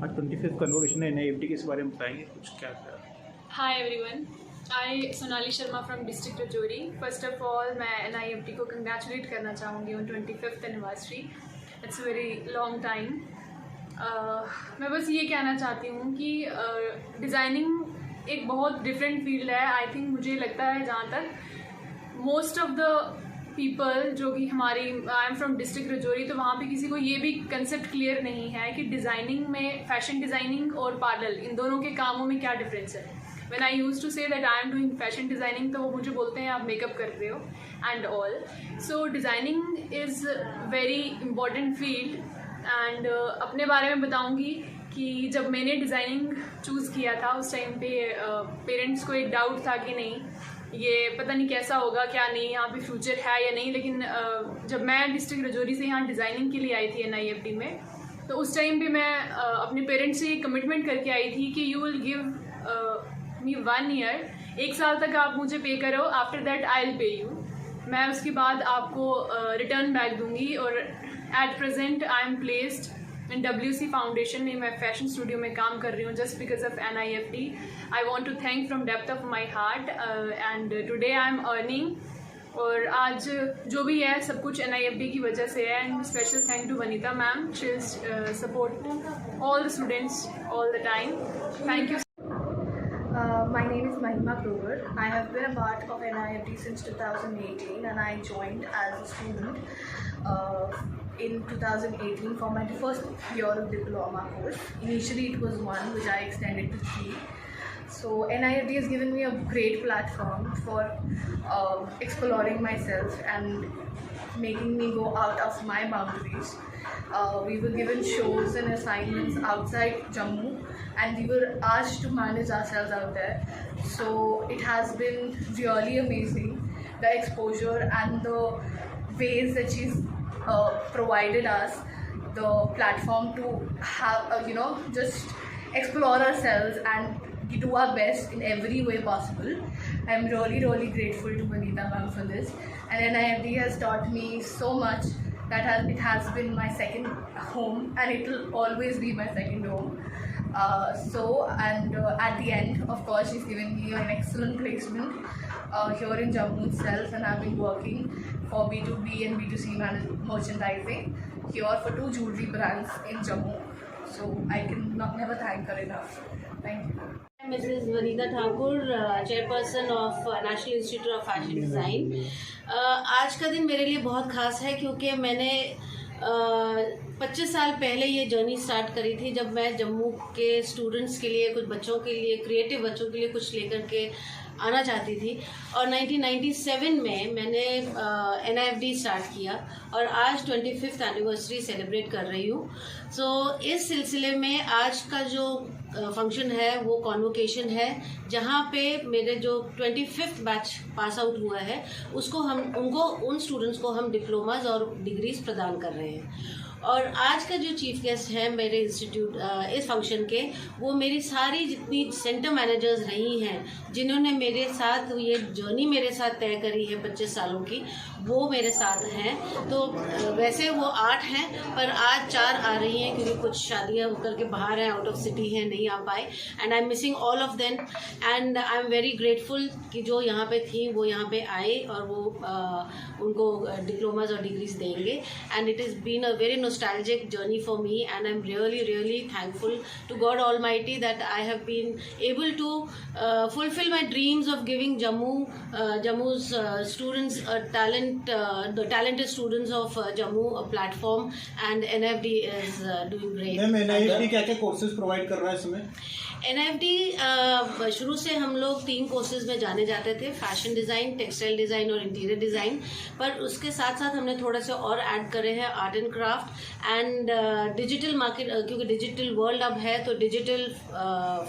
आज 25th convocation है NIFT के, इस बारे में बताएंगे कुछ क्या क्या? Hi everyone, I Sonali Sharma from District Rajouri. First of all, मैं NIFT को congratulate करना चाहूँगी on 25th anniversary. It's a very long time. मैं बस ये कहना चाहती हूँ कि डिज़ाइनिंग एक बहुत डिफरेंट फील्ड है. आई थिंक मुझे लगता है जहाँ तक मोस्ट ऑफ द पीपल जो कि हमारी I am from district Rajouri, तो वहाँ पे किसी को ये भी कंसेप्ट क्लियर नहीं है कि डिज़ाइनिंग में फैशन डिज़ाइनिंग और पार्लर इन दोनों के कामों में क्या डिफरेंस है. When I used to say that I am doing fashion designing, तो वो मुझे बोलते हैं आप मेकअप कर रहे हो and all. So designing is very important field. And अपने बारे में बताऊँगी कि जब मैंने डिज़ाइनिंग चूज़ किया था उस टाइम पे पेरेंट्स को एक डाउट था कि नहीं ये पता नहीं कैसा होगा क्या नहीं, यहाँ पे फ्यूचर है या नहीं. लेकिन जब मैं डिस्ट्रिक्ट रजौरी से यहाँ डिज़ाइनिंग के लिए आई थी NIFT में, तो उस टाइम पे मैं अपने पेरेंट्स से ये कमिटमेंट करके आई थी कि you will give me 1 year, 1 साल तक आप मुझे पे करो, after that I will pay you. मैं उसके बाद आपको रिटर्न बैक दूँगी. और at present I am placed in WC foundation में. मैं फैशन स्टूडियो में काम कर रही हूँ just because of NIFT. I want to thank from depth of my heart and today I am earning. और आज जो भी है सब कुछ NIFT की वजह से है. And special thank to Vanita ma'am, she is support all the students all the time. Thank you. My name is Mahima Grover. I have been a part of NIFT since 2018 and I joined as a student in 2018 for my first year of diploma course. Initially it was 1 which I extended to 3. So NIFT has given me a great platform for exploring myself and making me go out of my boundaries. We were given shows and assignments outside Jammu and we were asked to manage ourselves out there. So it has been really amazing, the exposure and the ways that she's provided us the platform to have just explore ourselves and do our best in every way possible. I'm really grateful to Vanita ma'am for this, and NIFT has taught me so much that it has been my second home and it will always be my second home. At the end, of course, she's given me an excellent placement here in Jammu itself, and I've been working for B2B and B2C merchandising here for 2 jewelry brands in Jammu. So I can never thank her enough. Thank you. Mrs. Vanita Thakur, chairperson of National Institute of Fashion Design. आज का दिन मेरे लिए बहुत ख़ास है क्योंकि मैंने 25 साल पहले ये जर्नी स्टार्ट करी थी जब मैं जम्मू के स्टूडेंट्स के लिए, कुछ बच्चों के लिए, क्रिएटिव बच्चों के लिए कुछ लेकर के आना चाहती थी. और 1997 में मैंने NIFT स्टार्ट किया और आज 25th एनिवर्सरी सेलिब्रेट कर रही हूँ. सो इस सिलसिले में आज का जो फंक्शन है वो कॉन्वोकेशन है, जहाँ पे मेरे जो 25th बैच पास आउट हुआ है उन स्टूडेंट्स को हम डिप्लोमाज और डिग्रीज प्रदान कर रहे हैं. और आज का जो चीफ गेस्ट है मेरे इंस्टीट्यूट इस फंक्शन के, वो मेरी सारी जितनी सेंटर मैनेजर्स रही हैं जिन्होंने मेरे साथ ये जर्नी मेरे साथ तय करी है 25 सालों की, वो मेरे साथ हैं. तो वैसे वो 8 हैं पर आज 4 आ रही हैं क्योंकि कुछ शादियां होकर के बाहर हैं, आउट ऑफ सिटी हैं, नहीं आ पाए. And I am missing all of them and I am very grateful कि जो यहाँ पे थी वो यहाँ पे आए और वो उनको डिप्लोमाज और डिग्रीज देंगे. And it is been a very nostalgic journey for me, and I'm really thankful to God Almighty that I have been able to fulfill my dreams of giving Jammu's students the talented students of Jammu a platform, and NIFT is doing great. Ma'am NIFT क्या courses provide कर रहा है इसमें? NIFT शुरू से हम लोग 3 courses में जाने जाते थे, फैशन डिज़ाइन, टेक्सटाइल डिज़ाइन और इंटीरियर डिज़ाइन. पर उसके साथ साथ हमने थोड़ा सा और ऐड करे हैं art and craft and digital market, क्योंकि डिजिटल वर्ल्ड अब है तो digital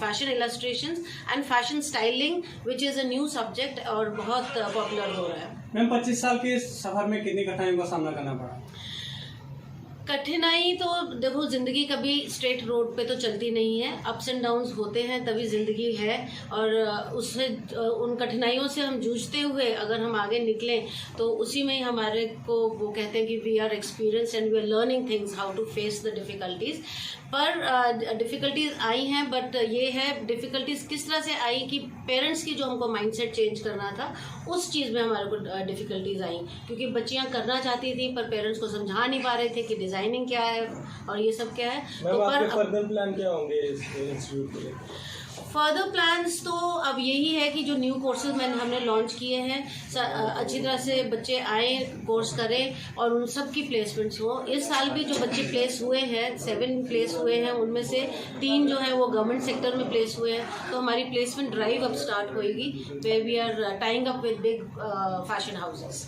fashion illustrations and fashion styling which is a new subject और बहुत पॉपुलर हो रहा है. मैम 25 साल के सफर में कितनी कठिनाइयों का सामना करना पड़ा? कठिनाई तो देखो, ज़िंदगी कभी स्ट्रेट रोड पे तो चलती नहीं है, अप्स एंड डाउन्स होते हैं, तभी ज़िंदगी है। और उससे उन कठिनाइयों से हम जूझते हुए अगर हम आगे निकलें तो उसी में ही हमारे को वो कहते हैं कि we are experience and we are learning things how to face the difficulties. पर डिफ़िकल्टीज़ आई हैं, बट ये है डिफ़िकल्टीज़ किस तरह से आई कि पेरेंट्स की जो हमको माइंडसेट चेंज करना था उस चीज़ में हमारे को डिफ़िकल्टीज़ आई, क्योंकि बच्चियां करना चाहती थी पर पेरेंट्स को समझा नहीं पा रहे थे कि डिज़ाइनिंग क्या है और ये सब क्या है। तो पर फर्दर प्लान क्या होंगे इस इंस्टीट्यूट के लिए? फर्दर प्लान्स तो अब यही है कि जो न्यू कोर्सेज हमने लॉन्च किए हैं, अच्छी तरह से बच्चे आए, कोर्स करें और उन सब की प्लेसमेंट्स हो। इस साल भी जो बच्चे प्लेस हुए हैं, 7 प्लेस हुए हैं, उनमें से 3 जो हैं वो गवर्नमेंट सेक्टर में प्लेस हुए हैं। तो हमारी प्लेसमेंट ड्राइव अब स्टार्ट होएगी, वे we are tying up with big fashion houses.